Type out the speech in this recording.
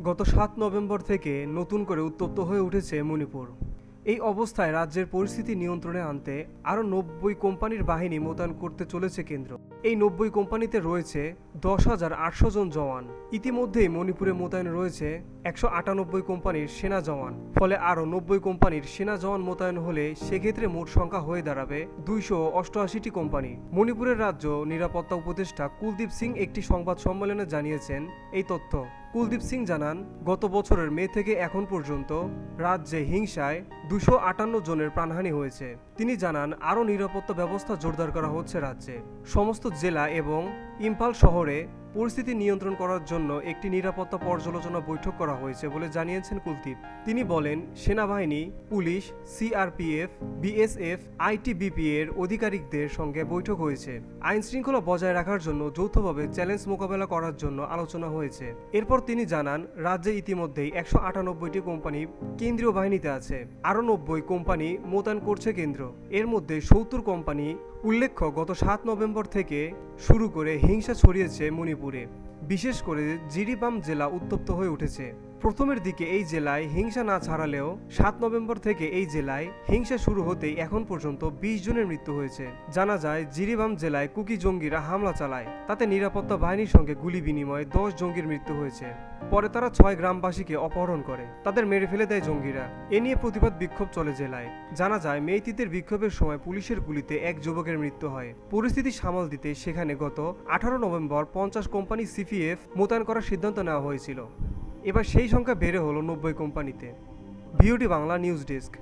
গত ৭ নভেম্বর থেকে নতুন করে উত্তপ্ত হয়ে উঠেছে মণিপুর। এই অবস্থায় রাজ্যের পরিস্থিতি নিয়ন্ত্রণে আনতে আরও ৯০ কোম্পানির বাহিনী মোতায়েন করতে চলেছে কেন্দ্র। এই ৯০ কোম্পানিতে রয়েছে ১০,৮০০ জন জওয়ান। ইতিমধ্যেই মণিপুরে মোতায়েন রয়েছে ১৯৮ কোম্পানির সেনা জওয়ান। ফলে আরও ৯০ কোম্পানির সেনা জওয়ান মোতায়েন হলে সেক্ষেত্রে মোট সংখ্যা হয়ে দাঁড়াবে ২৮৮টি কোম্পানি। মণিপুরের রাজ্য নিরাপত্তা উপদেষ্টা কুলদীপ সিং একটি সংবাদ সম্মেলনে জানিয়েছেন এই তথ্য। কুলদীপ সিং জানান, গত বছরের মে থেকে এখন পর্যন্ত রাজ্যে হিংসায় ২৫৮ জনের প্রাণহানি হয়েছে। তিনি জানান, আরও নিরাপত্তা ব্যবস্থা জোরদার করা হচ্ছে রাজ্যে। সমস্ত জেলা এবং ইম্ফল শহরে পরিস্থিতি নিয়ন্ত্রণ করার জন্য একটি নিরাপত্তা পর্যালোচনা বৈঠক করা হয়েছে বলে জানিয়েছেন কুলদীপ। তিনি বলেন, সেনাবাহিনী, পুলিশ, সিআরপিএফ, বিএসএফ, আইটিবিপি এর আধিকারিকদের সঙ্গে বৈঠক হয়েছে। আইন শৃঙ্খলা বজায় রাখার জন্য যৌথভাবে চ্যালেঞ্জ মোকাবেলা করার জন্য আলোচনা হয়েছে। এরপর তিনি জানান, রাজ্যে ইতিমধ্যেই ১৯৮টি কোম্পানি কেন্দ্রীয় বাহিনীতে আছে। আরও ৯০ কোম্পানি মোতায়েন করছে কেন্দ্র। এর মধ্যে ৭০ কোম্পানি। উল্লেখ্য, গত ৭ নভেম্বর থেকে শুরু করে হিংসা ছড়িয়েছে মণিপুরে। বিশেষ করে জিরিবাম জেলা উত্তপ্ত হয়ে উঠেছে। প্রথমের দিকে এই জেলায় হিংসা না ছাড়ালেও ৭ নভেম্বর থেকে এই জেলায় হিংসা শুরু হতেই এখন পর্যন্ত ২০ জনের মৃত্যু হয়েছে। জানা যায়, জিরিবাম জেলায় কুকি জঙ্গিরা হামলা চালায়। তাতে নিরাপত্তা বাহিনীর সঙ্গে গুলি বিনিময়ে ১০ জঙ্গির মৃত্যু হয়েছে। পরে তারা ৬ গ্রামবাসীকে অপহরণ করে, তাদের মেরে ফেলে দেয় জঙ্গিরা। এ নিয়ে প্রতিবাদ বিক্ষোভ চলে জেলায়। জানা যায়, মেইতিদের বিক্ষোভের সময় পুলিশের গুলিতে এক যুবকের মৃত্যু হয়। পরিস্থিতি সামাল দিতে সেখানে গত ১৮ নভেম্বর ৫০ কোম্পানি সিপিএফ মোতায়েন করার সিদ্ধান্ত নেওয়া হয়েছিল। এবার সেই সংখ্যা বেড়ে হলো ৯০ কোম্পানিতে। VOD Bangla news desk.